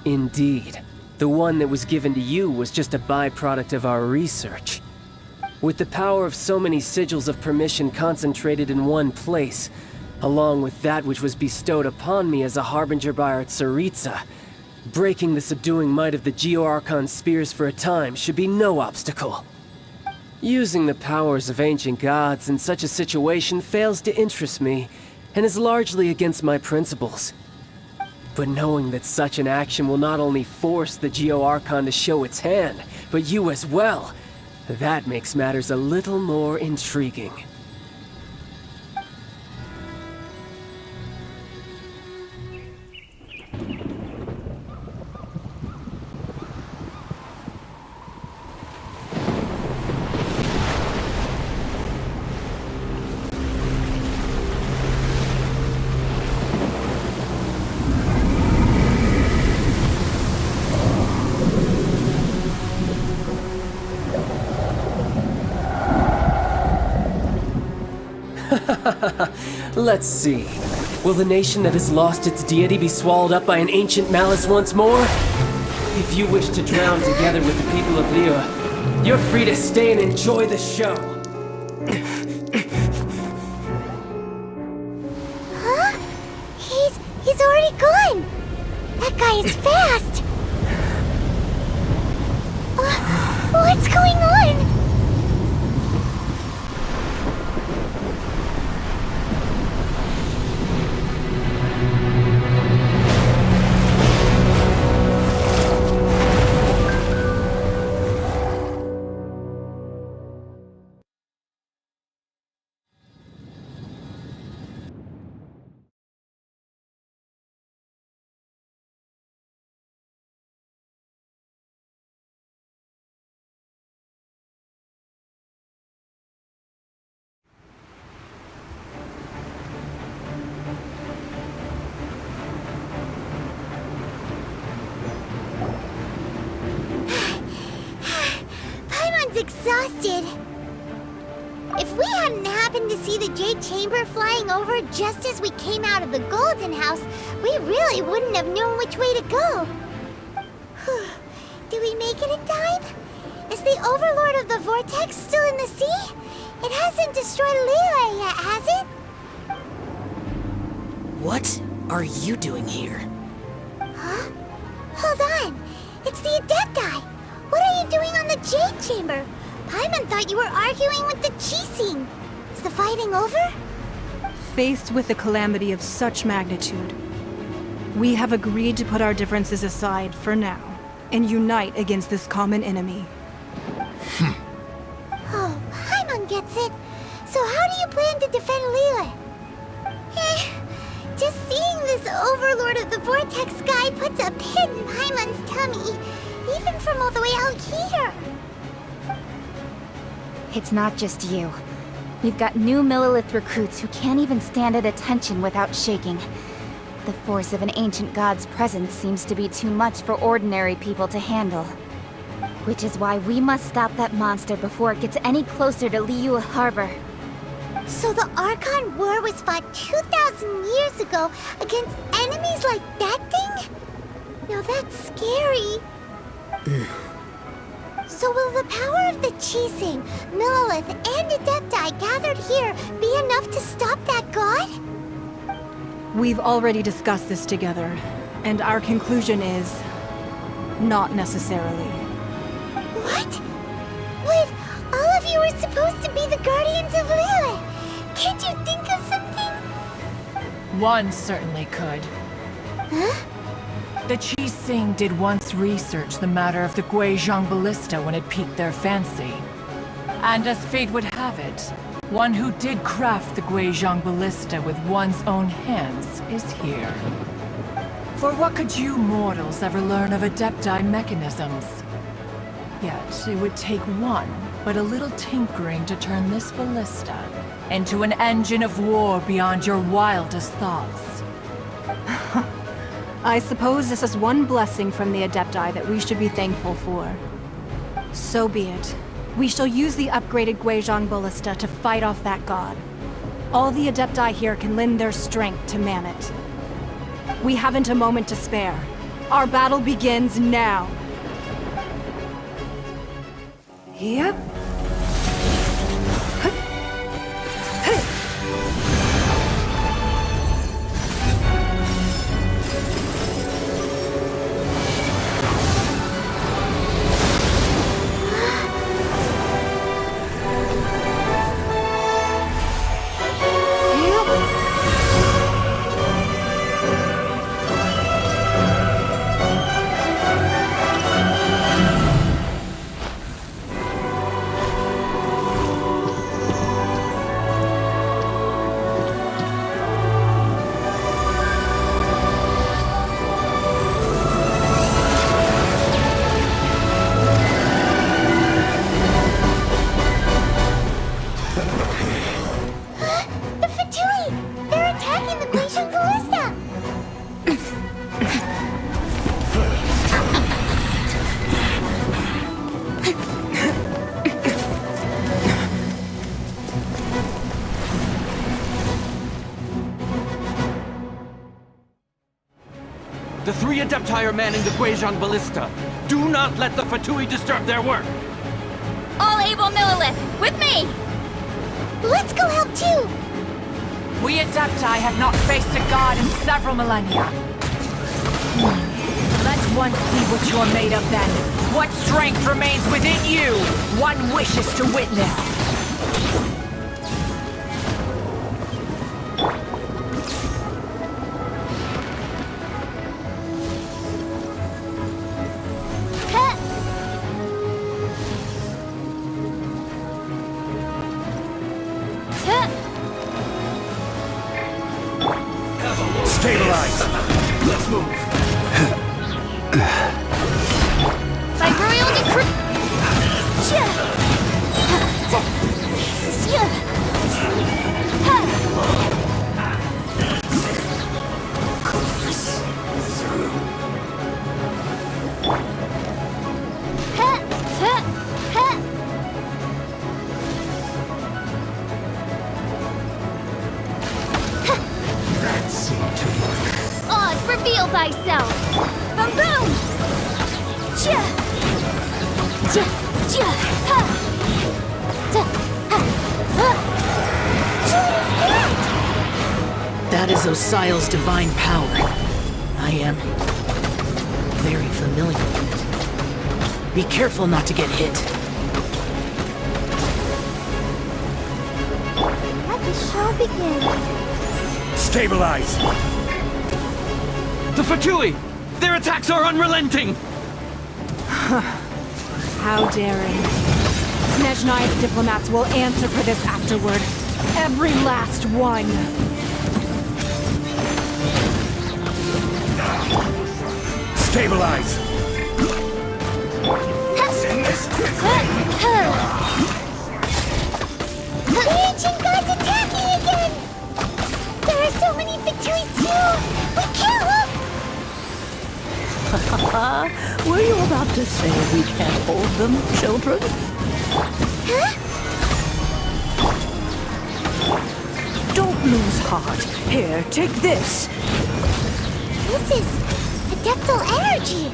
Indeed. The one that was given to you was just a byproduct of our research. With the power of so many sigils of permission concentrated in one place, along with that which was bestowed upon me as a harbinger by our Tsaritsa, breaking the subduing might of the Geo-Archon spears for a time should be no obstacle. Using the powers of ancient gods in such a situation fails to interest me, and is largely against my principles. But knowing that such an action will not only force the Geo-Archon to show its hand, but you as well, that makes matters a little more intriguing. Let's see. Will the nation that has lost its deity be swallowed up by an ancient malice once more? If you wish to drown together with the people of Liyue, you're free to stay and enjoy the show. Huh? He's already gone! That guy is fast! What's going on? Exhausted. If we hadn't happened to see the Jade Chamber flying over just as we came out of the Golden House, we really wouldn't have known which way to go. Did we make it in time? Is the Overlord of the Vortex still in the sea? It hasn't destroyed Liyue yet, has it? What are you doing here? Huh? Hold on. It's the Adepti. What are you doing on the Jade Chamber? Paimon thought you were arguing with the Qixing. Is the fighting over? Faced with a calamity of such magnitude, we have agreed to put our differences aside for now and unite against this common enemy. Oh, Paimon gets it. So how do you plan to defend Liyue? Just seeing this Overlord of the Vortex guy puts a pit in Paimon's tummy. Even from all the way out here. It's not just you. We've got new Millilith recruits who can't even stand at attention without shaking. The force of an ancient god's presence seems to be too much for ordinary people to handle. Which is why we must stop that monster before it gets any closer to Liyue Harbor. So the Archon War was fought 2,000 years ago against enemies like that thing? Now that's scary. So will the power of the Qixing, Millilith, and Adepti gathered here be enough to stop that god? We've already discussed this together, and our conclusion is... not necessarily. What? But all of you were supposed to be the Guardians of Liyue. Can't you think of something? One certainly could. Huh? The Qixing did once research the matter of the Guizhong Ballista when it piqued their fancy. And as fate would have it, one who did craft the Guizhong Ballista with one's own hands is here. For what could you mortals ever learn of Adepti mechanisms? Yet it would take one, but a little tinkering to turn this ballista into an engine of war beyond your wildest thoughts. I suppose this is one blessing from the Adepti that we should be thankful for. So be it. We shall use the upgraded Guizhong Ballista to fight off that god. All the Adepti here can lend their strength to man it. We haven't a moment to spare. Our battle begins now. Yep. The Fatui! They're attacking the Glacial Ballista! The 3 Adepti are manning the Guizhong Ballista. Do not let the Fatui disturb their work! All able Millilith, with me! Let's go help too! We Adepti have not faced a god in several millennia. Let one see what you are made of then. What strength remains within you? One wishes to witness. Stabilize! Let's move! By royal decree... That seemed to work. Oz, reveal thyself! Boom boom! Cha! Cha! Cha! Ha! Ta! Ha! Ha! That is Osial's divine power. I am very familiar with it. Be careful not to get hit. Let the show begin. Stabilize! The Fatui! Their attacks are unrelenting! How daring. Snezhnai's diplomats will answer for this afterward. Every last one. Stabilize! The ancient god's attacking again! There are so many Fatui too! We can't look! Were you about to say we can't hold them, children? Huh? Don't lose heart. Here, take this. This is adeptal energy!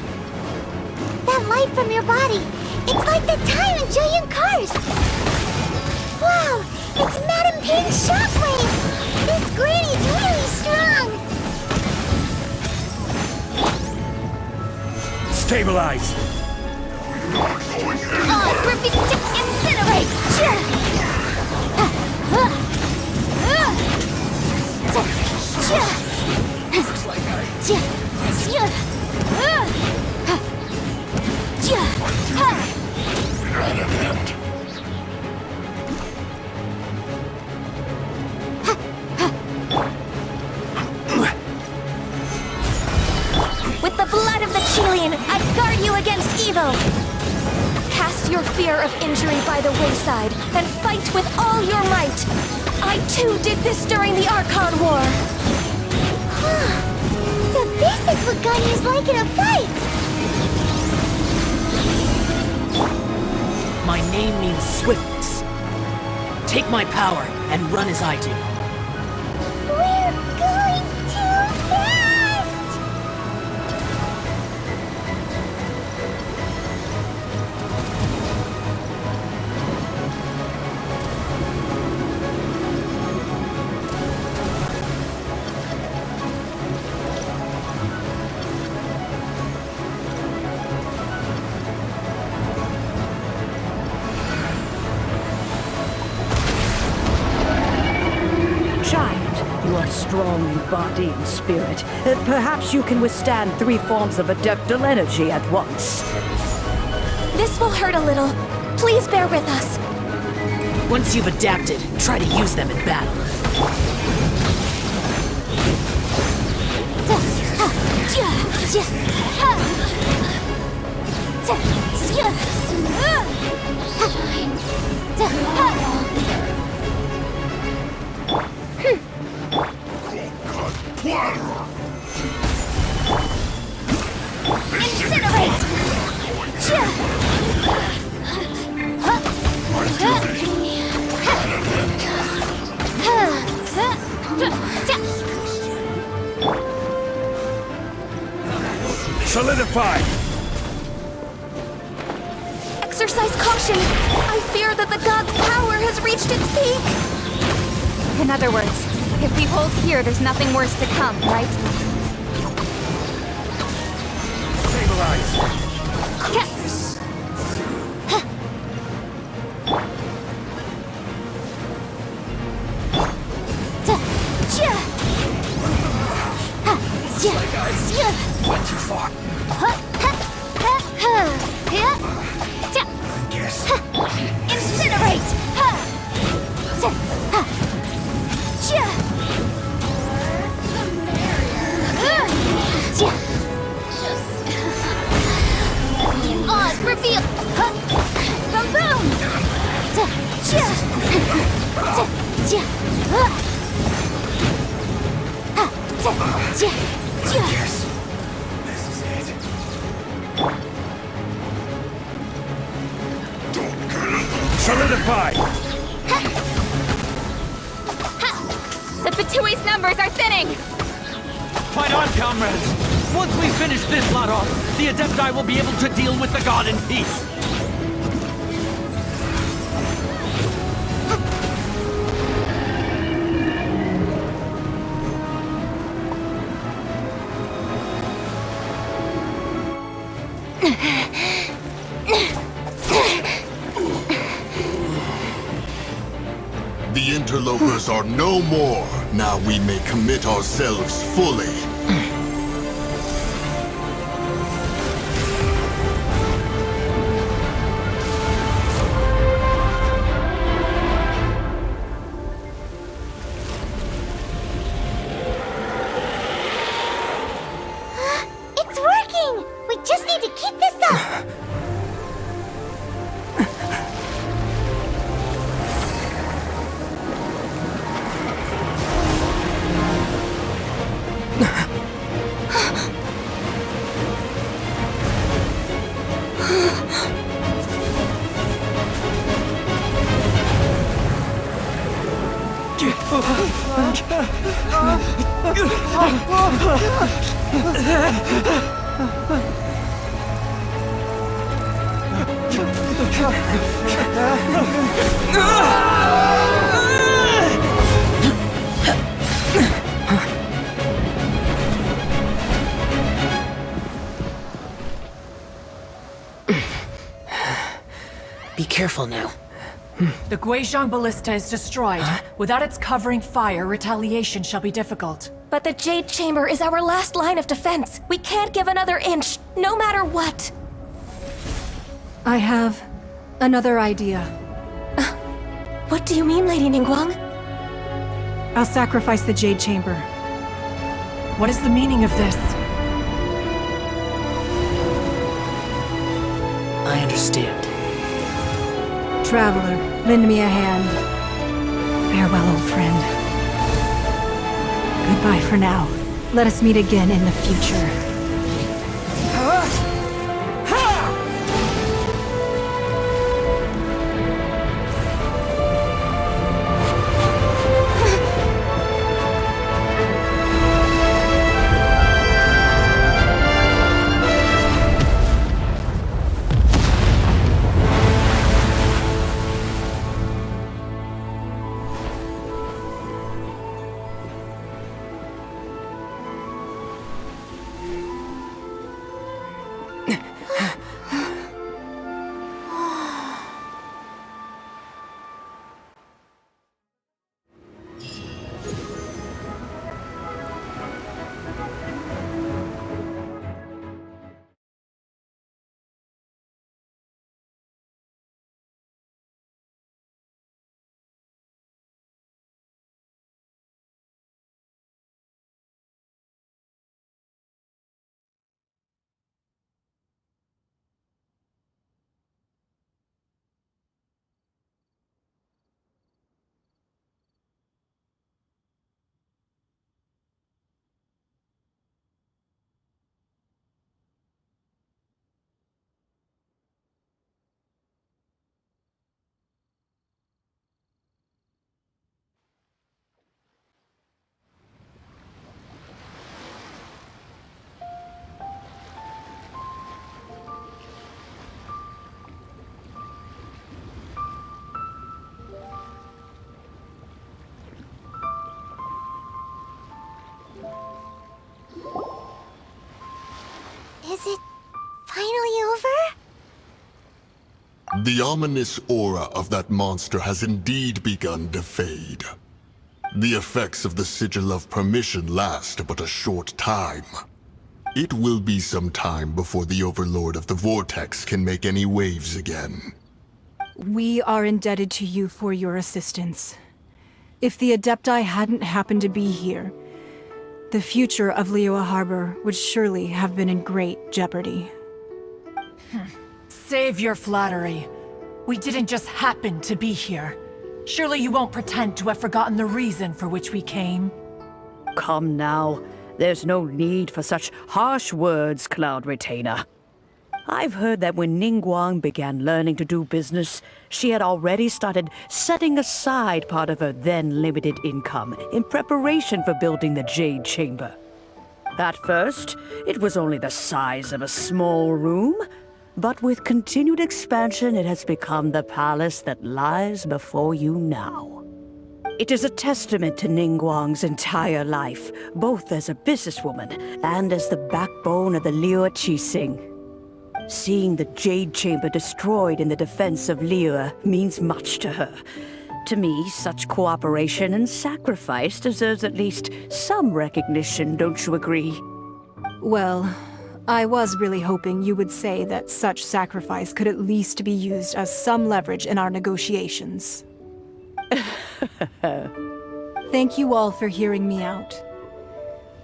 That light from your body, it's like the time in Julian Cars! Wow, it's Madame Ping's shockwave! This granny's really strong! Stabilize! Oh, we're being to incinerate! With the blood of the Chilian, I guard you against evil! Cast your fear of injury by the wayside, and fight with all your might! I too did this during the Archon War! So this is what Ganya's like in a fight! My name means swiftness. Take my power and run as I do. We're going too fast! Child, you are strong in body and spirit. Perhaps you can withstand 3 forms of adeptal energy at once. This will hurt a little. Please bear with us. Once you've adapted, try to use them in battle. Solidify! Exercise caution. I fear that the god's power has reached its peak. In other words, if we hold here, there's nothing worse to come, right? Stabilize! Went too far. Yes. Incinerate! Oz, reveal! Boom, boom! Yes. This is it. Solidify! The Fatui's numbers are thinning! Fight on, comrades! Once we finish this lot off, the Adepti will be able to deal with the god in peace! The interlopers are no more. Now we may commit ourselves fully. It's working! We just need to keep this up! Be careful now. The Guizhong Ballista is destroyed. Without its covering fire, retaliation shall be difficult. But the Jade Chamber is our last line of defense. We can't give another inch, no matter what. I have another idea. What do you mean, Lady Ningguang? I'll sacrifice the Jade Chamber. What is the meaning of this? I understand. Traveler, lend me a hand. Farewell, old friend. Goodbye for now. Let us meet again in the future. Is it finally over? The ominous aura of that monster has indeed begun to fade. The effects of the Sigil of Permission last but a short time. It will be some time before the Overlord of the Vortex can make any waves again. We are indebted to you for your assistance. If the Adepti hadn't happened to be here, the future of Liyue Harbor would surely have been in great jeopardy. Save your flattery. We didn't just happen to be here. Surely you won't pretend to have forgotten the reason for which we came. Come now. There's no need for such harsh words, Cloud Retainer. I've heard that when Ningguang began learning to do business, she had already started setting aside part of her then limited income in preparation for building the Jade Chamber. At first, it was only the size of a small room, but with continued expansion, it has become the palace that lies before you now. It is a testament to Ningguang's entire life, both as a businesswoman and as the backbone of the Liyue Qixing. Seeing the Jade Chamber destroyed in the defense of Liyue means much to her. To me, such cooperation and sacrifice deserves at least some recognition, don't you agree? Well, I was really hoping you would say that such sacrifice could at least be used as some leverage in our negotiations. Thank you all for hearing me out.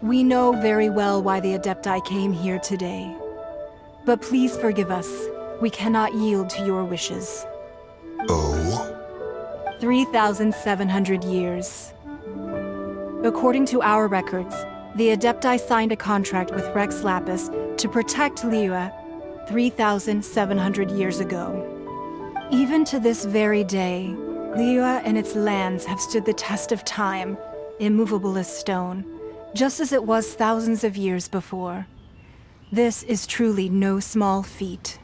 We know very well why the Adepti came here today. But please forgive us. We cannot yield to your wishes. Oh? 3,700 years. According to our records, the Adepti signed a contract with Rex Lapis to protect Liyue 3,700 years ago. Even to this very day, Liyue and its lands have stood the test of time, immovable as stone, just as it was thousands of years before. This is truly no small feat.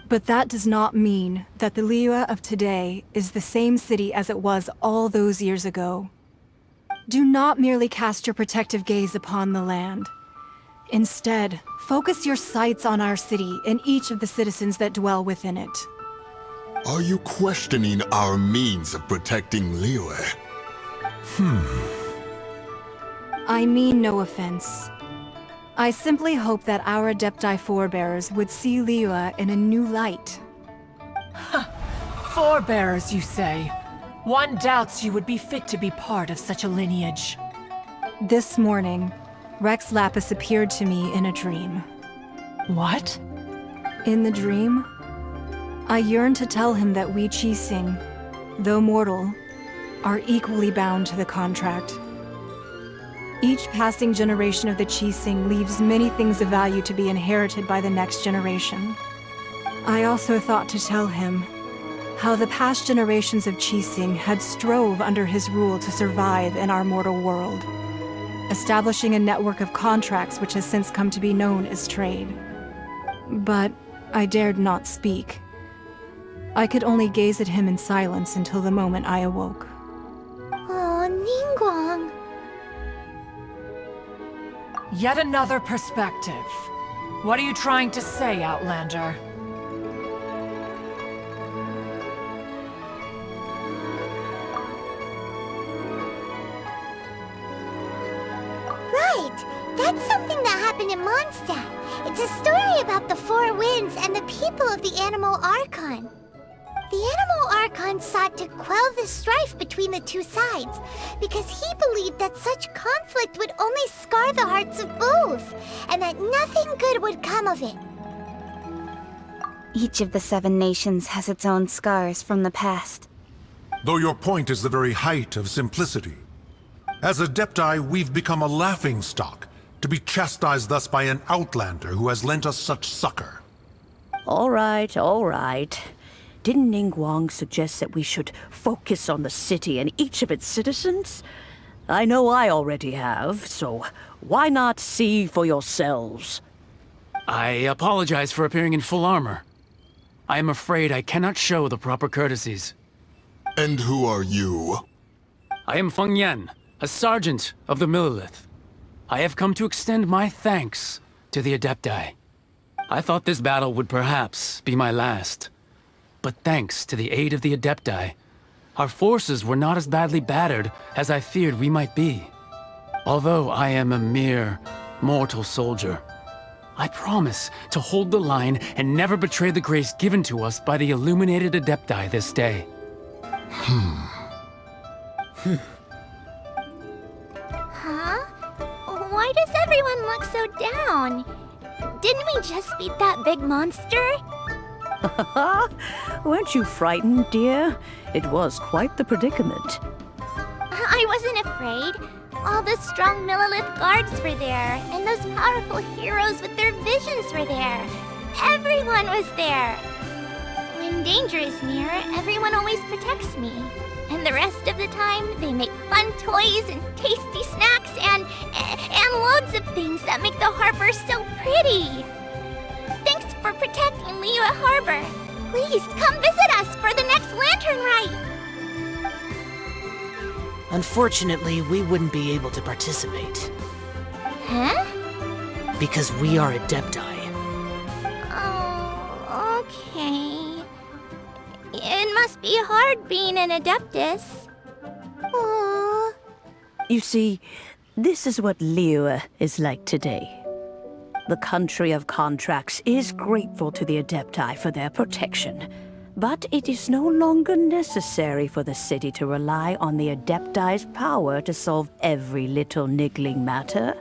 But that does not mean that the Liyue of today is the same city as it was all those years ago. Do not merely cast your protective gaze upon the land. Instead, focus your sights on our city and each of the citizens that dwell within it. Are you questioning our means of protecting Liyue? I mean no offense. I simply hope that our Adepti forebears would see Liyue in a new light. Forebearers, you say? One doubts you would be fit to be part of such a lineage. This morning, Rex Lapis appeared to me in a dream. What? In the dream, I yearned to tell him that we Qixing, though mortal, are equally bound to the contract. Each passing generation of the Qixing leaves many things of value to be inherited by the next generation. I also thought to tell him how the past generations of Qixing had strove under his rule to survive in our mortal world, establishing a network of contracts which has since come to be known as trade. But I dared not speak. I could only gaze at him in silence until the moment I awoke. Oh, Ningguang. Yet another perspective. What are you trying to say, Outlander? Right! That's something that happened in Mondstadt. It's a story about the Four Winds and the people of the Animal Archon. The Animal Archon sought to quell the strife between the two sides, because he believed that such conflict would only scar the hearts of both, and that nothing good would come of it. Each of the 7 nations has its own scars from the past. Though your point is the very height of simplicity. As Adepti, we've become a laughingstock, to be chastised thus by an outlander who has lent us such succor. All right, all right. Didn't Ningguang suggest that we should focus on the city and each of its citizens? I know I already have, so why not see for yourselves? I apologize for appearing in full armor. I am afraid I cannot show the proper courtesies. And who are you? I am Feng Yan, a sergeant of the Millilith. I have come to extend my thanks to the Adepti. I thought this battle would perhaps be my last. But thanks to the aid of the Adepti, our forces were not as badly battered as I feared we might be. Although I am a mere mortal soldier, I promise to hold the line and never betray the grace given to us by the illuminated Adepti this day. Huh? Why does everyone look so down? Didn't we just beat that big monster? Weren't you frightened, dear? It was quite the predicament. I wasn't afraid. All the strong Millilith guards were there, and those powerful heroes with their visions were there. Everyone was there. When danger is near, everyone always protects me. And the rest of the time, they make fun toys and tasty snacks and loads of things that make the harbor so pretty. Thanks for protecting Liyue Harbor. Please come visit us for the next lantern rite. Unfortunately, we wouldn't be able to participate. Huh? Because we are Adepti. Oh, okay. It must be hard being an Adeptus. Aww. You see, this is what Liyue is like today. The country of contracts is grateful to the Adepti for their protection. But it is no longer necessary for the city to rely on the Adepti's power to solve every little niggling matter.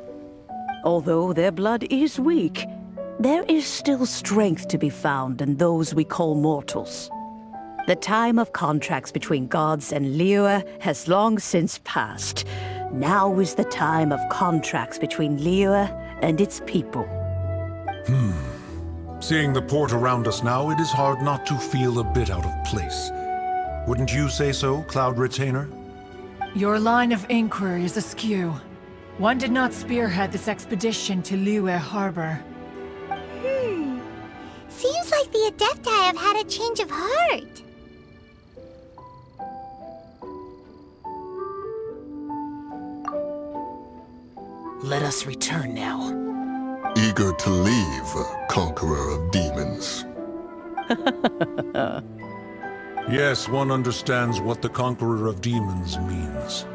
Although their blood is weak, there is still strength to be found in those we call mortals. The time of contracts between gods and Liyue has long since passed. Now is the time of contracts between Liyue and its people. Seeing the port around us now, it is hard not to feel a bit out of place. Wouldn't you say so, Cloud Retainer? Your line of inquiry is askew. One did not spearhead this expedition to Liyue Harbor. Seems like the Adepti have had a change of heart. Let us return now. Eager to leave, Conqueror of Demons. Yes, one understands what the Conqueror of Demons means.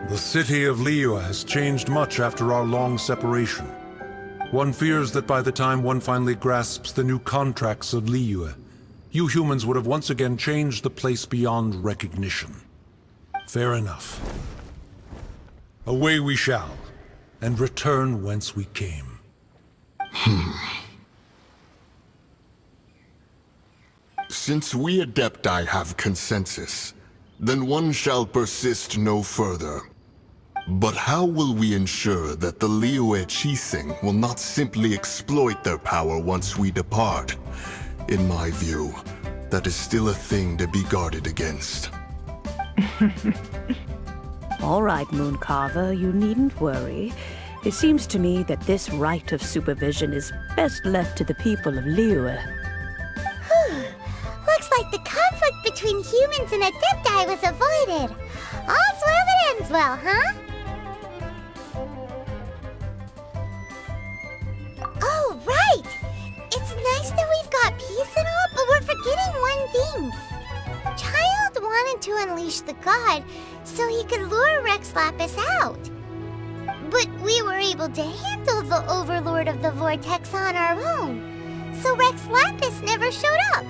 The city of Liyue has changed much after our long separation. One fears that by the time one finally grasps the new contracts of Liyue, you humans would have once again changed the place beyond recognition. Fair enough. Away we shall, and return whence we came. Since we Adepti have consensus, then one shall persist no further. But how will we ensure that the Liyue Qixing will not simply exploit their power once we depart? In my view, that is still a thing to be guarded against. All right, Mooncarver, you needn't worry. It seems to me that this right of supervision is best left to the people of Liyue. Looks like the conflict between humans and Adepti was avoided. All's well that ends well, huh? Oh, right! It's nice that we've got peace and all, but we're forgetting one thing. Child wanted to unleash the god so he could lure Rex Lapis out. But we were able to handle the Overlord of the Vortex on our own, so Rex Lapis never showed up.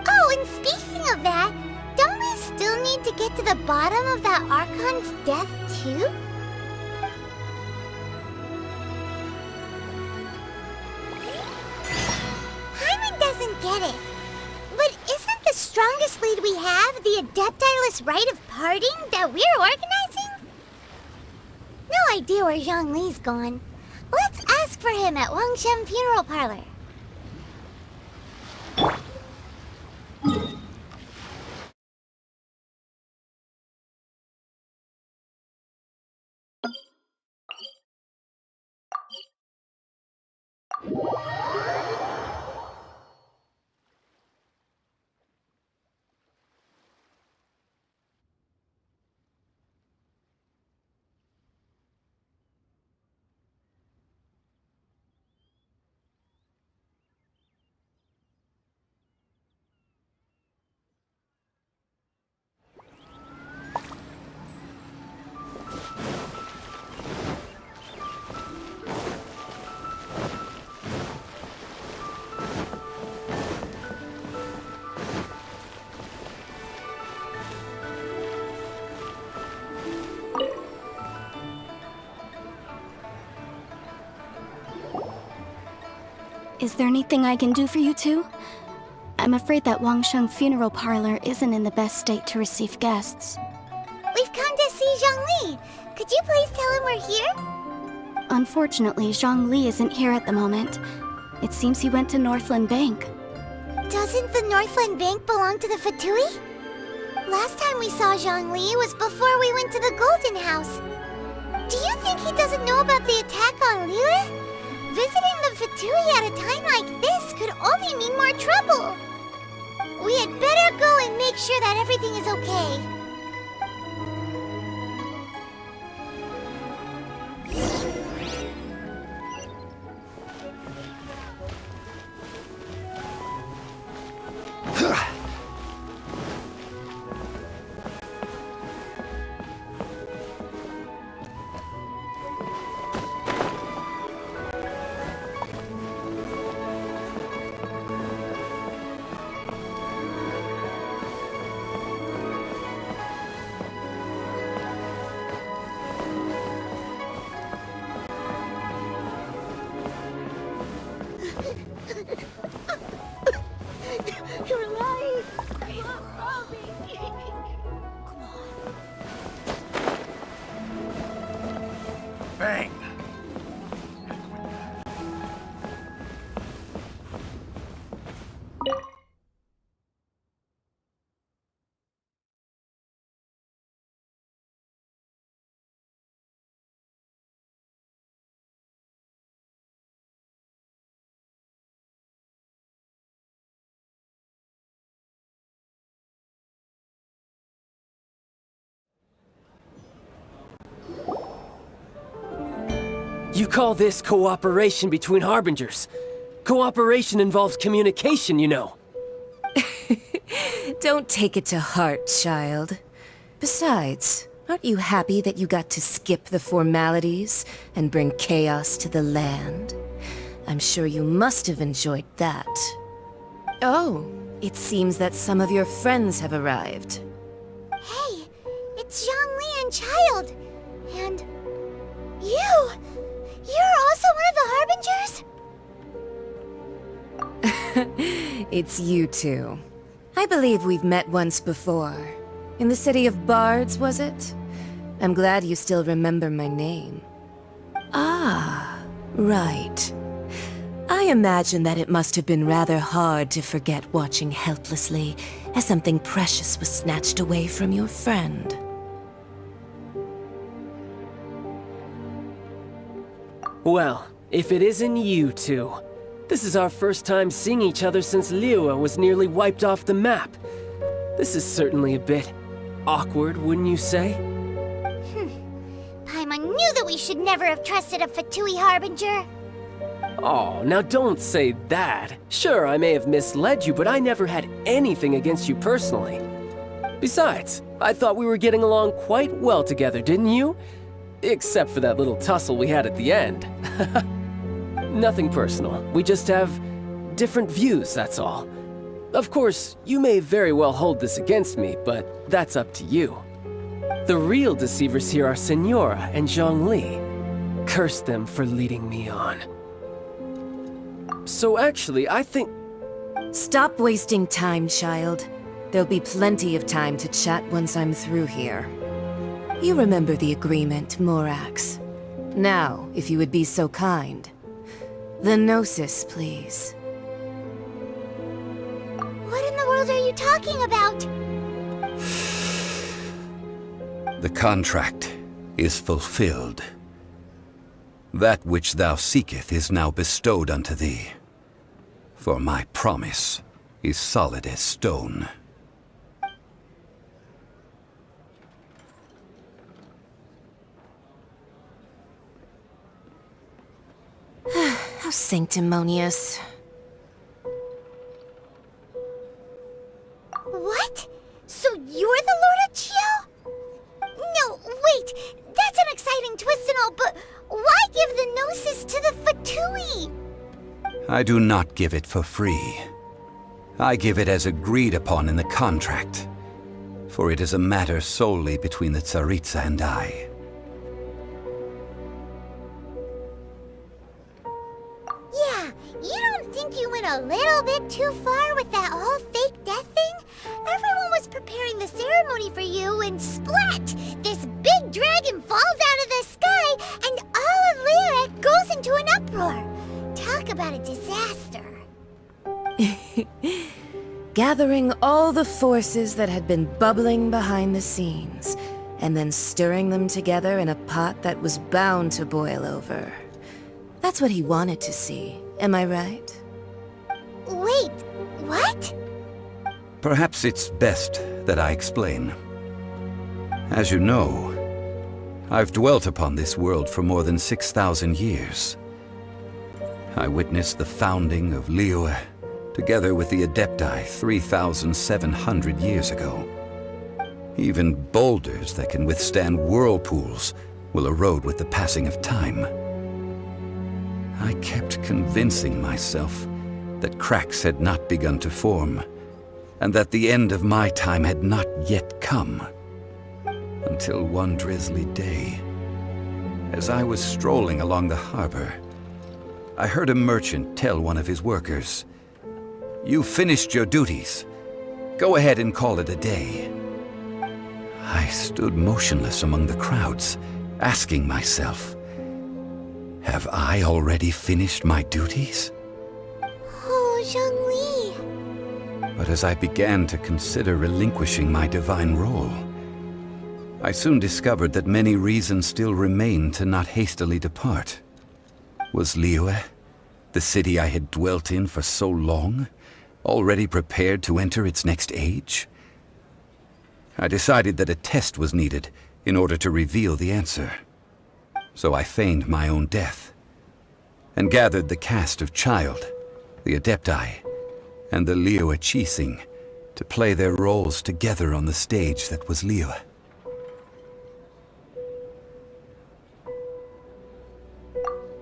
Oh, and speaking of that, don't we still need to get to the bottom of that Archon's death, too? Hyman doesn't get it. But isn't the strongest lead we have the Adeptiless rite of parting that we're organizing? No idea where Zhongli's gone. Let's ask for him at Wangshem Funeral Parlor. Is there anything I can do for you two? I'm afraid that Wangsheng funeral parlor isn't in the best state to receive guests. We've come to see Zhongli. Could you please tell him we're here? Unfortunately, Zhongli isn't here at the moment. It seems he went to Northland Bank. Doesn't the Northland Bank belong to the Fatui? Last time we saw Zhongli was before we went to the Golden House. Do you think he doesn't know about the attack on Liyue? Visiting the Fatui at a time like this could only mean more trouble. We had better go and make sure that everything is okay. You're alive! Come on. Bang! You call this cooperation between Harbingers? Cooperation involves communication, you know. Don't take it to heart, child. Besides, aren't you happy that you got to skip the formalities and bring chaos to the land? I'm sure you must have enjoyed that. Oh, it seems that some of your friends have arrived. Hey, it's Zhongli and Child. And you! You're also one of the Harbingers? It's you two. I believe we've met once before. In the city of Bards, was it? I'm glad you still remember my name. Ah, right. I imagine that it must have been rather hard to forget watching helplessly as something precious was snatched away from your friend. Well, if it isn't you two. This is our first time seeing each other since Liyue was nearly wiped off the map. This is certainly a bit awkward, wouldn't you say? Paimon knew that we should never have trusted a Fatui Harbinger. Oh, now don't say that. Sure, I may have misled you, but I never had anything against you personally. Besides, I thought we were getting along quite well together, didn't you? Except for that little tussle we had at the end. Nothing personal. We just have different views, that's all. Of course, you may very well hold this against me, but that's up to you. The real deceivers here are Senora and Zhongli. Curse them for leading me on. So actually, I think... Stop wasting time, child. There'll be plenty of time to chat once I'm through here. You remember the agreement, Morax. Now, if you would be so kind. The Gnosis, please. What in the world are you talking about? The contract is fulfilled. That which thou seeketh is now bestowed unto thee. For my promise is solid as stone. How sanctimonious. What? So you're the Lord of Chiao? No, wait! That's an exciting twist and all, but why give the Gnosis to the Fatui? I do not give it for free. I give it as agreed upon in the contract. For it is a matter solely between the Tsaritsa and I. Yeah, you don't think think you went a little bit too far with that whole fake death thing? Everyone was preparing the ceremony for you and splat! This big dragon falls out of the sky and all of Lyra goes into an uproar. Talk about a disaster. Gathering all the forces that had been bubbling behind the scenes, and then stirring them together in a pot that was bound to boil over. That's what he wanted to see, am I right? Wait, what? Perhaps it's best that I explain. As you know, I've dwelt upon this world for more than 6,000 years. I witnessed the founding of Liyue, together with the Adepti 3,700 years ago. Even boulders that can withstand whirlpools will erode with the passing of time. I kept convincing myself that cracks had not begun to form, and that the end of my time had not yet come. Until one drizzly day, as I was strolling along the harbor, I heard a merchant tell one of his workers, "You've finished your duties. Go ahead and call it a day." I stood motionless among the crowds, asking myself, have I already finished my duties? Oh, Zhongli. But as I began to consider relinquishing my divine role, I soon discovered that many reasons still remained to not hastily depart. Was Liyue, the city I had dwelt in for so long, already prepared to enter its next age? I decided that a test was needed in order to reveal the answer. So I feigned my own death, and gathered the cast of Child, the Adepti, and the Liyue Qixing to play their roles together on the stage that was Liyue.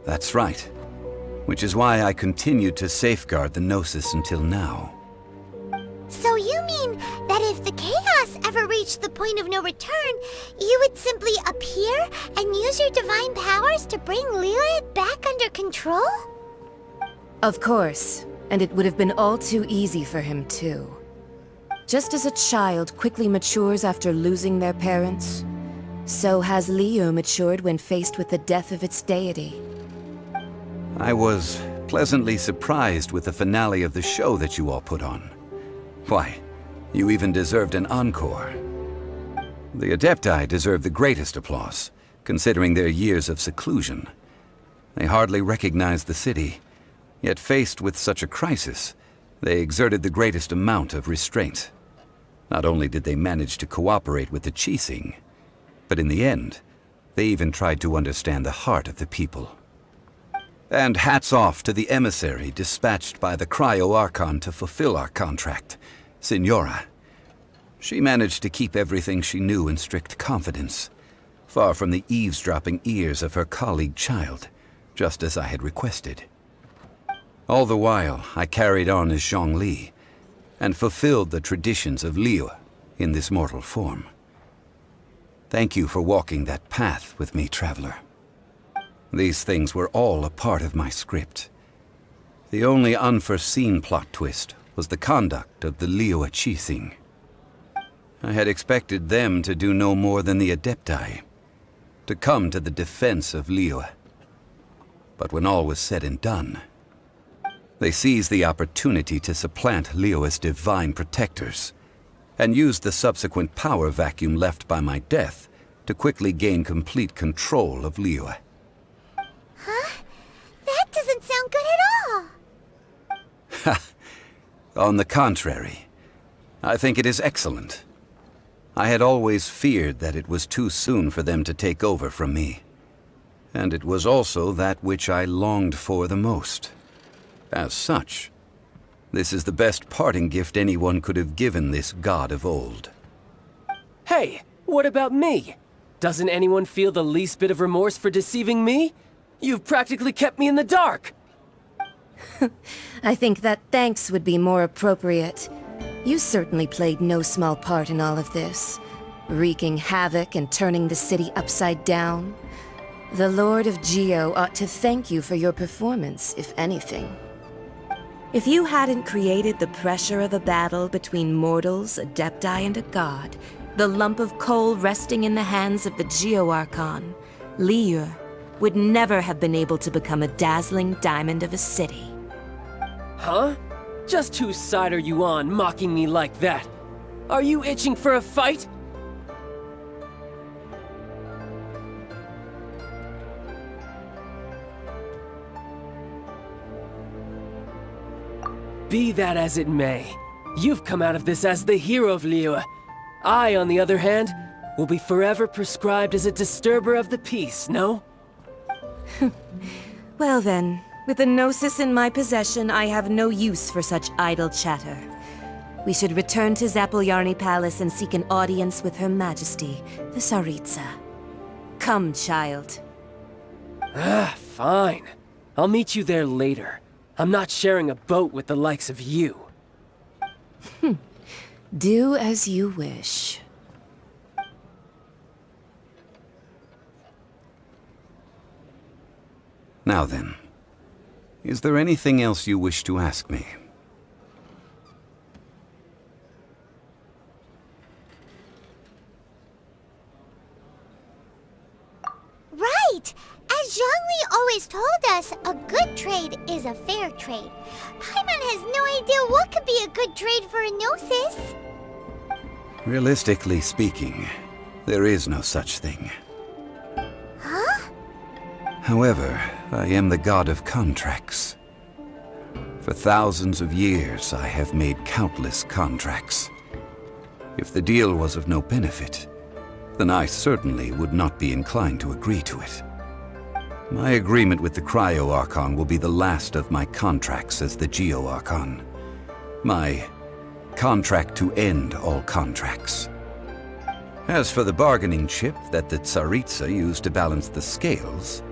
That's right, which is why I continued to safeguard the Gnosis until now. So you mean that if the chaos ever reached the point of no return, you would simply appear and use your divine powers to bring Liyue back under control? Of course, and it would have been all too easy for him too. Just as a child quickly matures after losing their parents, so has Liyue matured when faced with the death of its deity. I was pleasantly surprised with the finale of the show that you all put on. Why, you even deserved an encore. The Adepti deserve the greatest applause, considering their years of seclusion. They hardly recognized the city, yet faced with such a crisis, they exerted the greatest amount of restraint. Not only did they manage to cooperate with the Qixing, but in the end, they even tried to understand the heart of the people. And hats off to the emissary dispatched by the Cryo-Archon to fulfill our contract, Signora. She managed to keep everything she knew in strict confidence, far from the eavesdropping ears of her colleague Child, just as I had requested. All the while, I carried on as Zhongli, and fulfilled the traditions of Liyue in this mortal form. Thank you for walking that path with me, Traveler. These things were all a part of my script. The only unforeseen plot twist was the conduct of the Liyue Qixing. I had expected them to do no more than the Adepti, to come to the defense of Liyue. But when all was said and done, they seized the opportunity to supplant Liyue's divine protectors, and used the subsequent power vacuum left by my death to quickly gain complete control of Liyue. Huh? That doesn't sound good at all! Ha! On the contrary, I think it is excellent. I had always feared that it was too soon for them to take over from me. And it was also that which I longed for the most. As such, this is the best parting gift anyone could have given this god of old. Hey, what about me? Doesn't anyone feel the least bit of remorse for deceiving me? You've practically kept me in the dark! I think that thanks would be more appropriate. You certainly played no small part in all of this, wreaking havoc and turning the city upside down. The Lord of Geo ought to thank you for your performance, if anything. If you hadn't created the pressure of a battle between mortals, Adepti, and a god, the lump of coal resting in the hands of the Geo-Archon, Liyue would never have been able to become a dazzling diamond of a city. Huh? Just whose side are you on, mocking me like that? Are you itching for a fight? Be that as it may, you've come out of this as the hero of Liyue. I, on the other hand, will be forever prescribed as a disturber of the peace, no? Well then, with the Gnosis in my possession, I have no use for such idle chatter. We should return to Zapoljarny Palace and seek an audience with Her Majesty, the Tsaritsa. Come, child. Fine. I'll meet you there later. I'm not sharing a boat with the likes of you. Do as you wish. Now then, is there anything else you wish to ask me? Right! As Zhongli always told us, a good trade is a fair trade. Paimon has no idea what could be a good trade for a Gnosis. Realistically speaking, there is no such thing. Huh? However, I am the god of contracts. For thousands of years, I have made countless contracts. If the deal was of no benefit, then I certainly would not be inclined to agree to it. My agreement with the Cryo-Archon will be the last of my contracts as the Geo-Archon. My contract to end all contracts. As for the bargaining chip that the Tsaritsa used to balance the scales,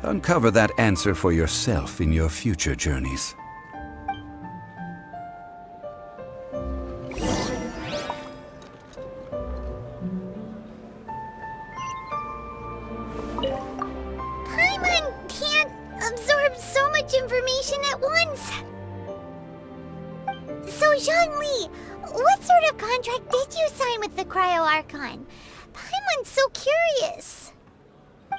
uncover that answer for yourself in your future journeys. Paimon can't absorb so much information at once. So, Zhongli, what sort of contract did you sign with the Cryo-Archon? Paimon's so curious.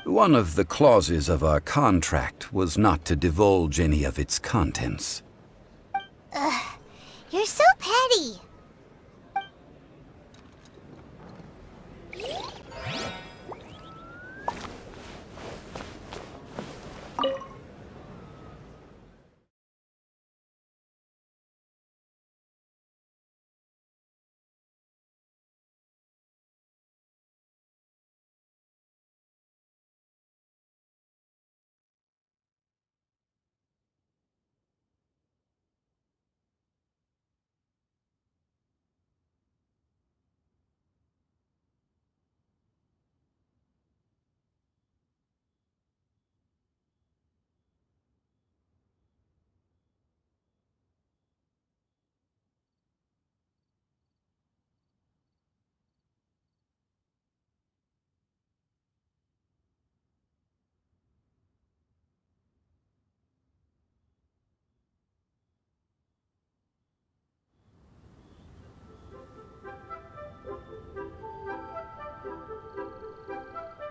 One of the clauses of our contract was not to divulge any of its contents. Ugh, you're so petty.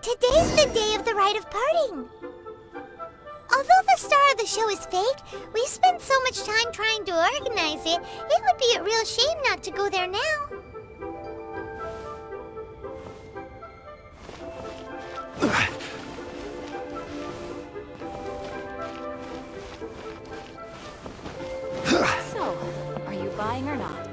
Today's the day of the rite of parting. Although the star of the show is fake, we spent so much time trying to organize it, it would be a real shame not to go there now. So, are you buying or not?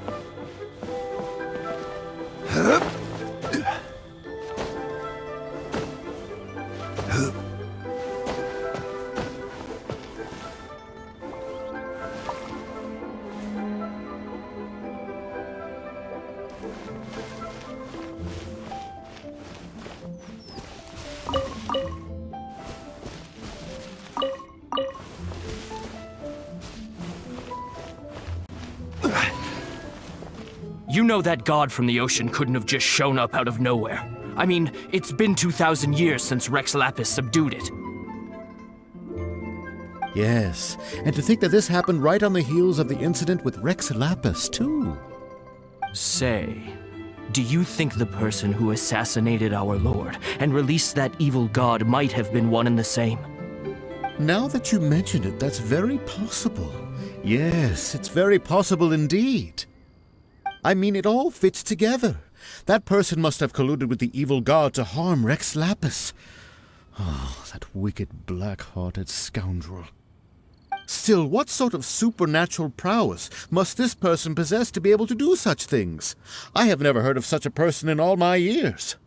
You know that god from the ocean couldn't have just shown up out of nowhere. I mean, it's been 2,000 years since Rex Lapis subdued it. Yes, and to think that this happened right on the heels of the incident with Rex Lapis, too. Say, do you think the person who assassinated our lord and released that evil god might have been one and the same? Now that you mention it, that's very possible. Yes, it's very possible indeed. I mean, it all fits together. That person must have colluded with the evil god to harm Rex Lapis. Oh, that wicked, black-hearted scoundrel. Still, what sort of supernatural prowess must this person possess to be able to do such things? I have never heard of such a person in all my years.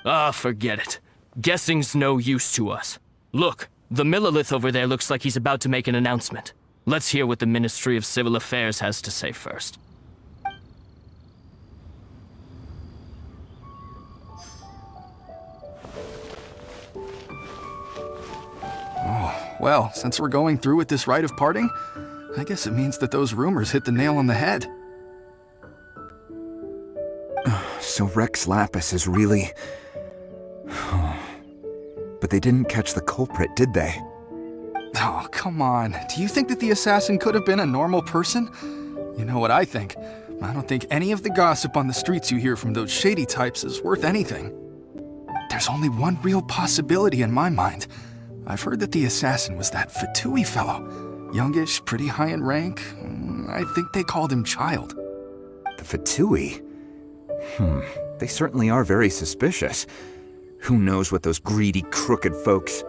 Ah, forget it. Guessing's no use to us. Look, the Millilith over there looks like he's about to make an announcement. Let's hear what the Ministry of Civil Affairs has to say first. Oh, well, since we're going through with this rite of parting, I guess it means that those rumors hit the nail on the head. So Rex Lapis is really... But they didn't catch the culprit, did they? Oh, come on. Do you think that the assassin could have been a normal person? You know what I think. I don't think any of the gossip on the streets you hear from those shady types is worth anything. There's only one real possibility in my mind. I've heard that the assassin was that Fatui fellow. Youngish, pretty high in rank. I think they called him Child. The Fatui? They certainly are very suspicious. Who knows what those greedy, crooked folks...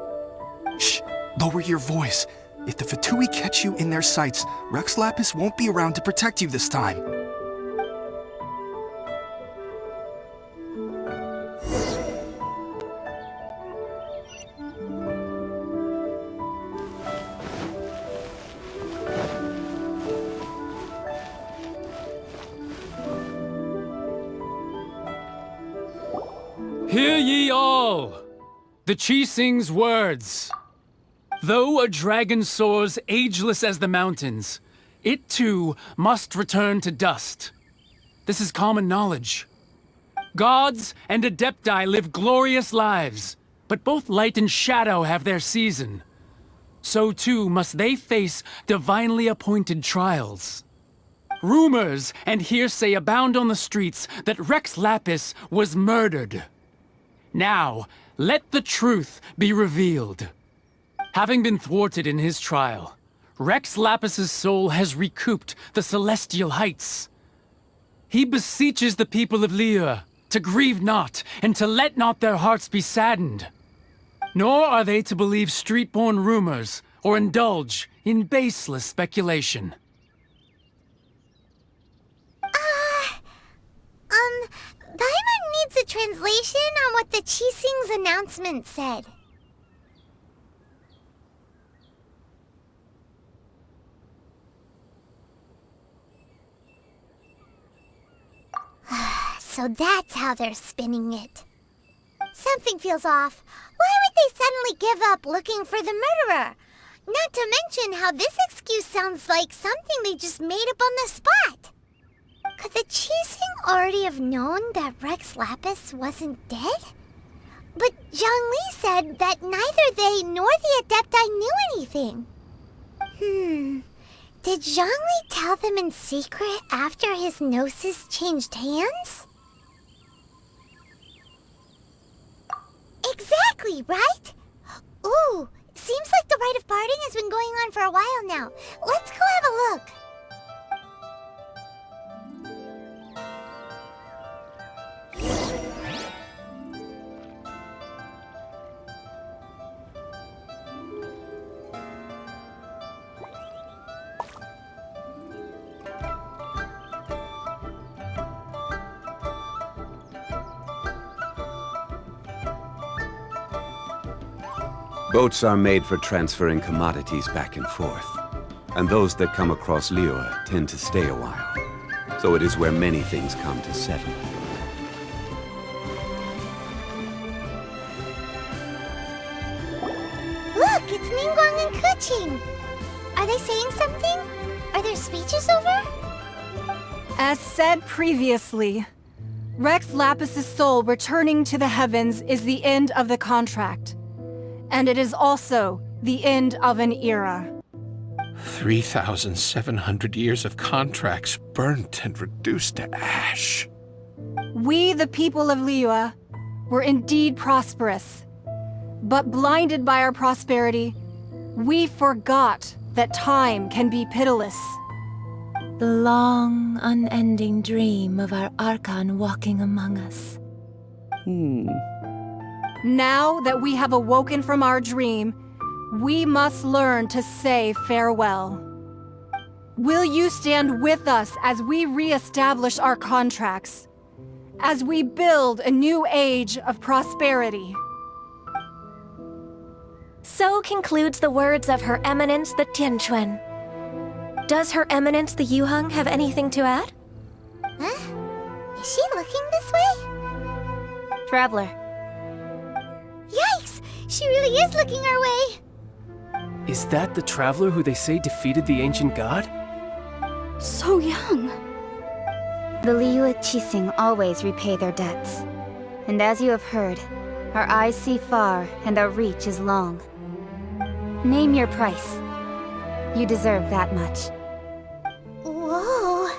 Shh! Lower your voice. If the Fatui catch you in their sights, Rex Lapis won't be around to protect you this time. Hear ye all! The Qixing's words. Though a dragon soars ageless as the mountains, it too must return to dust. This is common knowledge. Gods and Adepti live glorious lives, but both light and shadow have their season. So too must they face divinely appointed trials. Rumors and hearsay abound on the streets that Rex Lapis was murdered. Now, let the truth be revealed. Having been thwarted in his trial, Rex Lapis's soul has recouped the celestial heights. He beseeches the people of Liyue to grieve not and to let not their hearts be saddened. Nor are they to believe street-born rumors or indulge in baseless speculation. Paimon needs a translation on what the Qixing's announcement said. So that's how they're spinning it. Something feels off. Why would they suddenly give up looking for the murderer? Not to mention how this excuse sounds like something they just made up on the spot. Could the Qixing already have known that Rex Lapis wasn't dead? But Zhongli said that neither they nor the Adepti knew anything. Did Zhongli tell them in secret after his gnosis changed hands? Exactly, right? Ooh, seems like the rite of parting has been going on for a while now. Let's go have a look. Boats are made for transferring commodities back and forth, and those that come across Liyue tend to stay a while. So it is where many things come to settle. Look, it's Ningguang and Keqing. Are they saying something? Are their speeches over? As said previously, Rex Lapis's soul returning to the heavens is the end of the contract. And it is also the end of an era. 3,700 years of contracts burnt and reduced to ash. We, the people of Liyue, were indeed prosperous. But blinded by our prosperity, we forgot that time can be pitiless. The long, unending dream of our Archon walking among us. Now that we have awoken from our dream, we must learn to say farewell. Will you stand with us as we re-establish our contracts? As we build a new age of prosperity? So concludes the words of Her Eminence the Tianquan. Does Her Eminence the Yuheng have anything to add? Huh? Is she looking this way? Traveler. Yikes! She really is looking our way! Is that the traveler who they say defeated the ancient god? So young. The Liyue Qixing always repay their debts. And as you have heard, our eyes see far and our reach is long. Name your price. You deserve that much. Whoa!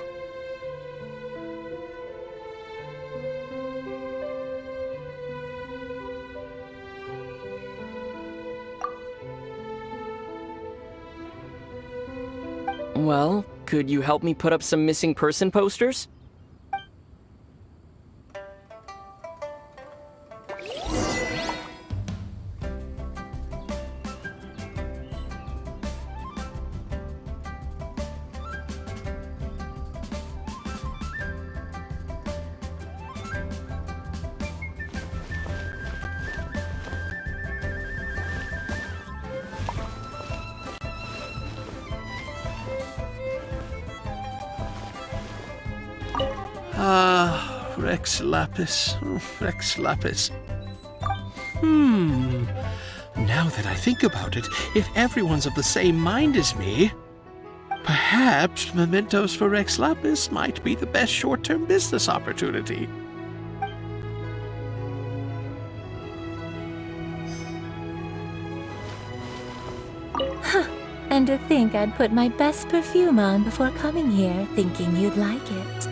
Well, could you help me put up some missing person posters? Ah, Rex Lapis. Rex Lapis. Now that I think about it, if everyone's of the same mind as me, perhaps mementos for Rex Lapis might be the best short-term business opportunity. And to think I'd put my best perfume on before coming here, thinking you'd like it.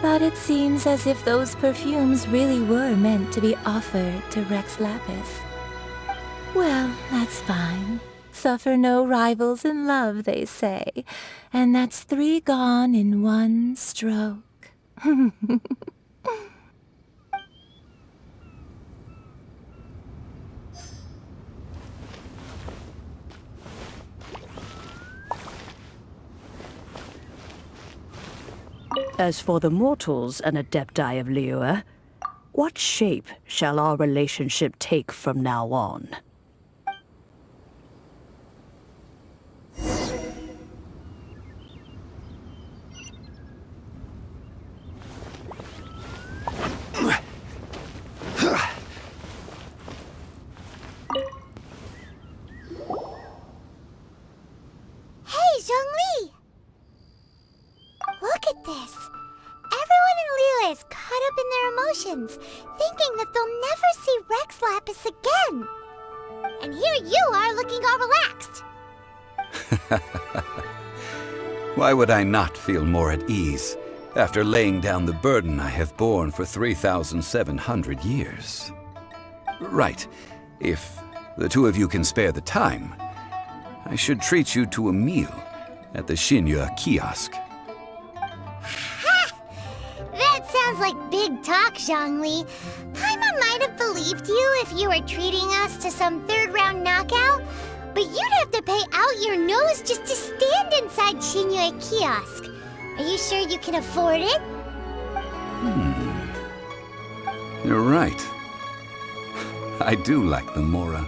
But it seems as if those perfumes really were meant to be offered to Rex Lapis. Well, that's fine. Suffer no rivals in love, they say. And that's 3 gone in 1 stroke. As for the mortals and Adepti of Liyue, what shape shall our relationship take from now on? Hey, Zhongli! Look at this! Everyone in Liyue is caught up in their emotions, thinking that they'll never see Rex Lapis again. And here you are looking all relaxed. Why would I not feel more at ease after laying down the burden I have borne for 3,700 years? Right. If the two of you can spare the time, I should treat you to a meal at the Xinyue kiosk. Ha! That sounds like big talk, Zhongli. Paimon might have believed you if you were treating us to some third-round knockout, but you'd have to pay out your nose just to stand inside Xinyue kiosk. Are you sure you can afford it? You're right. I do like the Mora.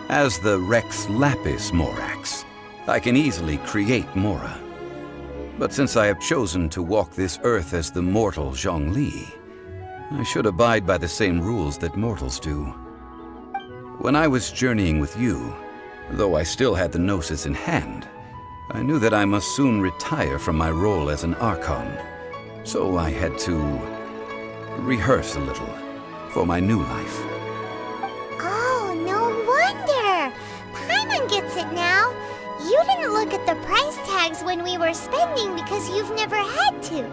As the Rex Lapis Morax, I can easily create Mora. But since I have chosen to walk this earth as the mortal Zhongli, I should abide by the same rules that mortals do. When I was journeying with you, though I still had the Gnosis in hand, I knew that I must soon retire from my role as an Archon. So I had to rehearse a little for my new life. Oh, no wonder! Paimon gets it now. You didn't look at the price tags when we were spending because you've never had to.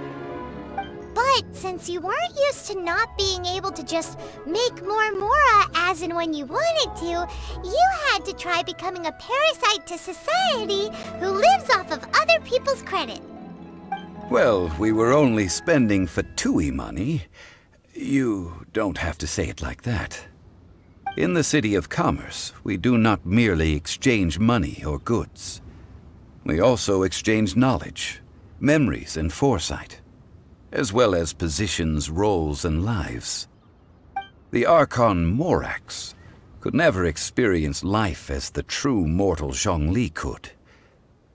But since you weren't used to not being able to just make more Mora as and when you wanted to, you had to try becoming a parasite to society who lives off of other people's credit. Well, we were only spending Fatui money. You don't have to say it like that. In the City of Commerce, we do not merely exchange money or goods. We also exchange knowledge, memories, and foresight, as well as positions, roles, and lives. The Archon Morax could never experience life as the true mortal Zhongli could,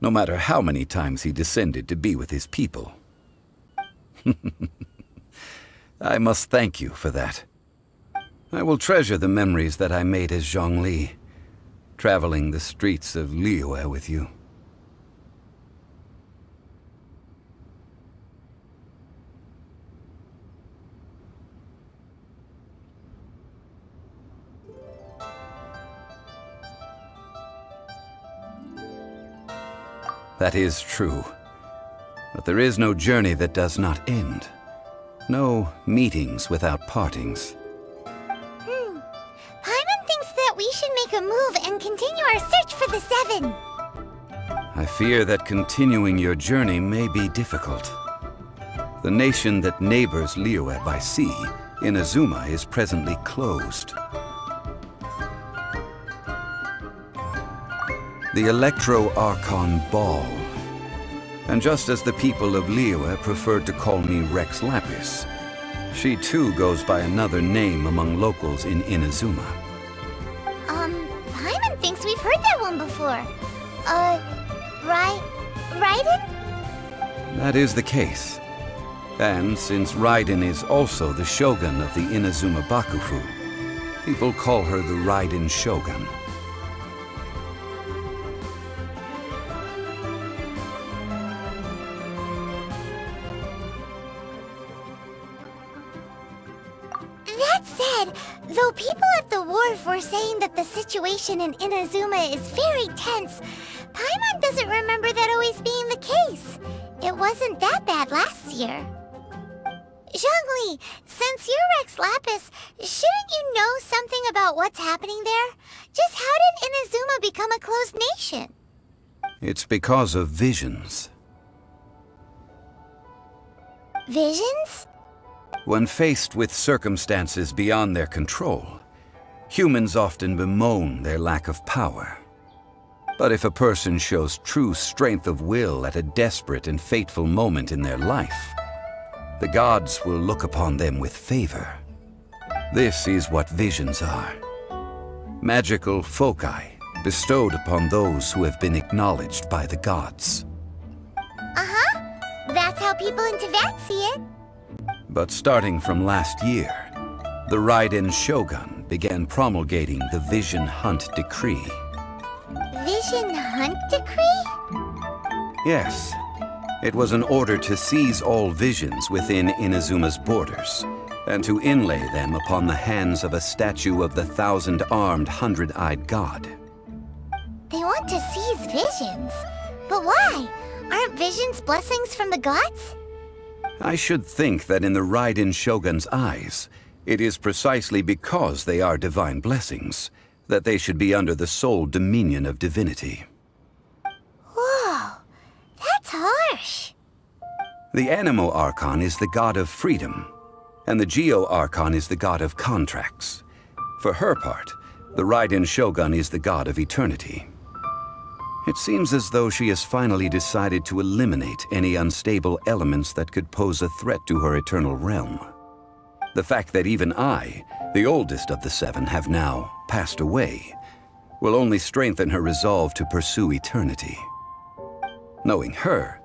no matter how many times he descended to be with his people. I must thank you for that. I will treasure the memories that I made as Zhongli, traveling the streets of Liyue with you. That is true. But there is no journey that does not end. No meetings without partings. Paimon thinks that we should make a move and continue our search for the Seven. I fear that continuing your journey may be difficult. The nation that neighbors Liyue by sea, Inazuma, is presently closed. The Electro-Archon Ball. And just as the people of Liyue preferred to call me Rex Lapis, she too goes by another name among locals in Inazuma. Paimon thinks we've heard that one before. Raiden? That is the case. And since Raiden is also the Shogun of the Inazuma Bakufu, people call her the Raiden Shogun. That said, though people at the wharf were saying that the situation in Inazuma is very tense, Paimon doesn't remember that always being the case. It wasn't that bad last year. Zhongli, since you're Rex Lapis, shouldn't you know something about what's happening there? Just how did Inazuma become a closed nation? It's because of visions. Visions? When faced with circumstances beyond their control, humans often bemoan their lack of power. But if a person shows true strength of will at a desperate and fateful moment in their life, the gods will look upon them with favor. This is what visions are. Magical foci bestowed upon those who have been acknowledged by the gods. Uh-huh. That's how people in Teyvat see it. But starting from last year, the Raiden Shogun began promulgating the Vision Hunt Decree. Vision Hunt Decree? Yes. It was an order to seize all visions within Inazuma's borders, and to inlay them upon the hands of a statue of the thousand-armed, hundred-eyed god. They want to seize visions. But why? Aren't visions blessings from the gods? I should think that in the Raiden Shogun's eyes, it is precisely because they are divine blessings that they should be under the sole dominion of divinity. Whoa, that's harsh. The Animo Archon is the god of freedom, and the Geo Archon is the god of contracts. For her part, the Raiden Shogun is the god of eternity. It seems as though she has finally decided to eliminate any unstable elements that could pose a threat to her eternal realm. The fact that even I, the oldest of the seven, have now passed away, will only strengthen her resolve to pursue eternity. Knowing her,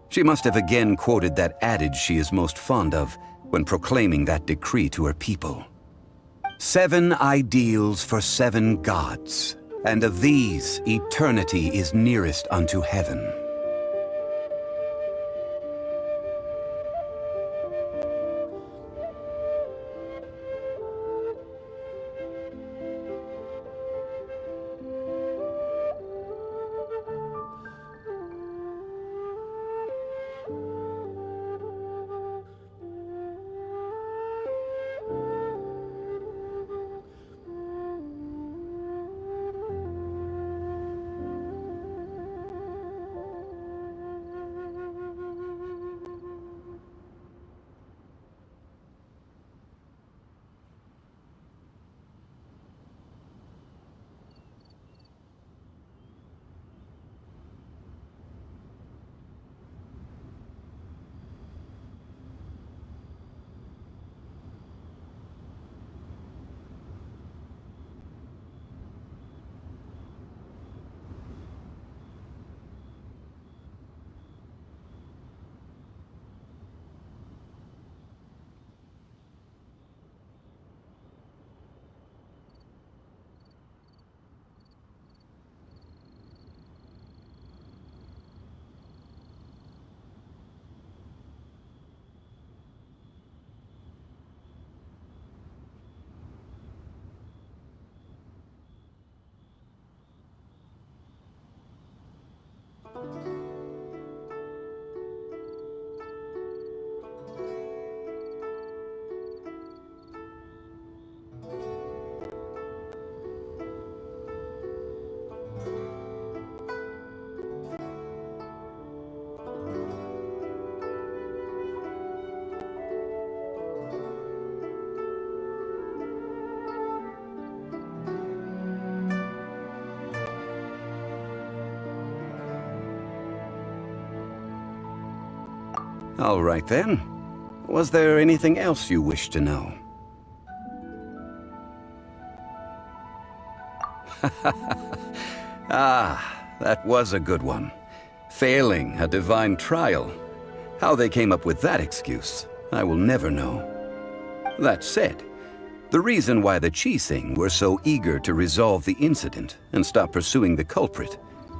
she must have again quoted that adage she is most fond of when proclaiming that decree to her people. 7 ideals for 7 gods, and of these, eternity is nearest unto heaven. All right then. Was there anything else you wish to know? Ah, that was a good one. Failing a divine trial. How they came up with that excuse, I will never know. That said, the reason why the Qixing were so eager to resolve the incident and stop pursuing the culprit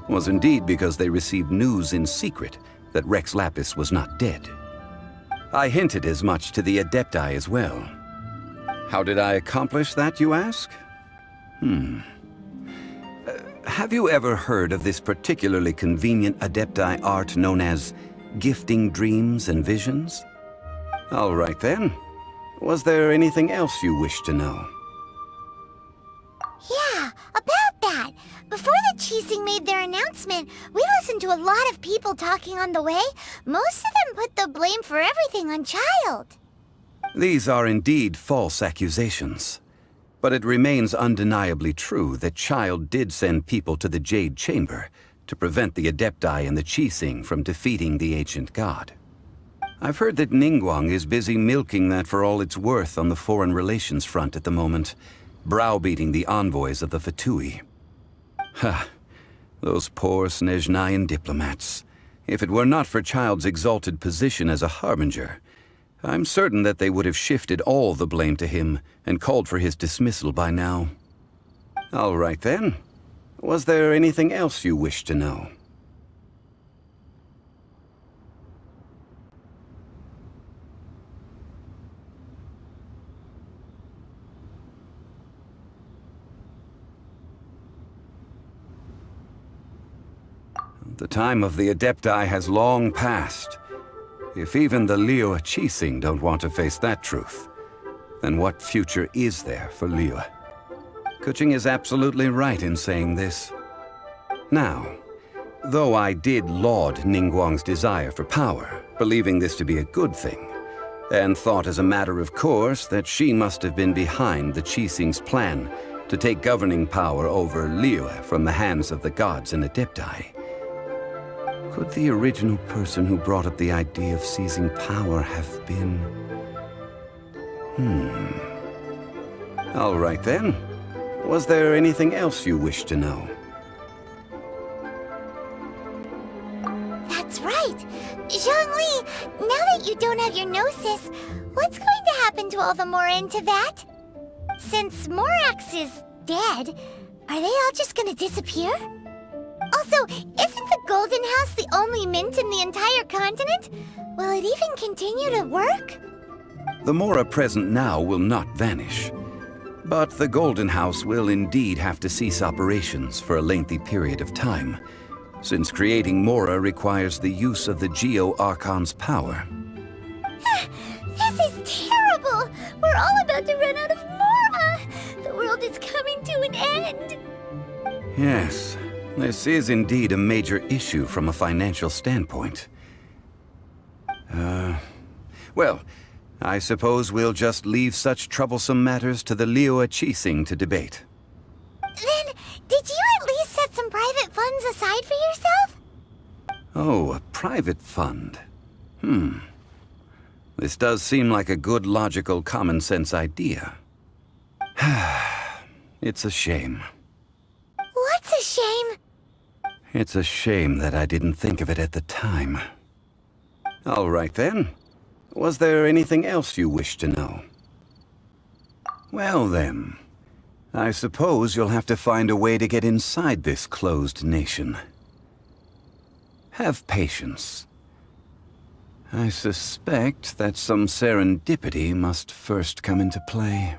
was indeed because they received news in secret that Rex Lapis was not dead. I hinted as much to the Adepti as well. How did I accomplish that, you ask? Have you ever heard of this particularly convenient Adepti art known as gifting dreams and visions? All right then. Was there anything else you wish to know? Yeah, about that. Before the Qixing made their announcement, we listened to a lot of people talking on the way. Most of them put the blame for everything on Child. These are indeed false accusations. But it remains undeniably true that Child did send people to the Jade Chamber to prevent the Adepti and the Qixing from defeating the ancient god. I've heard that Ningguang is busy milking that for all it's worth on the foreign relations front at the moment, browbeating the envoys of the Fatui. Ha! Those poor Snezhnayan diplomats. If it were not for Child's exalted position as a harbinger, I'm certain that they would have shifted all the blame to him and called for his dismissal by now. All right then. Was there anything else you wish to know? The time of the Adepti has long passed. If even the Liyue Qixing don't want to face that truth, then what future is there for Liyue? Kuching is absolutely right in saying this. Now, though I did laud Ningguang's desire for power, believing this to be a good thing, and thought as a matter of course that she must have been behind the Qixing's plan to take governing power over Liyue from the hands of the gods and Adepti, could the original person who brought up the idea of seizing power have been... All right then. Was there anything else you wish to know? That's right. Zhongli, now that you don't have your gnosis, what's going to happen to all the Mora in Teyvat? Since Morax is dead, are they all just gonna disappear? Also, isn't the Golden House the only mint in the entire continent? Will it even continue to work? The Mora present now will not vanish. But the Golden House will indeed have to cease operations for a lengthy period of time, since creating Mora requires the use of the Geo-Archon's power. This is terrible! We're all about to run out of Mora! The world is coming to an end! Yes, this is indeed a major issue from a financial standpoint. Well, I suppose we'll just leave such troublesome matters to the Liyue Qixing to debate. Then, did you at least set some private funds aside for yourself? Oh, a private fund. This does seem like a good, logical, common-sense idea. It's a shame. What's a shame? It's a shame that I didn't think of it at the time. All right then. Was there anything else you wish to know? Well then, I suppose you'll have to find a way to get inside this closed nation. Have patience. I suspect that some serendipity must first come into play.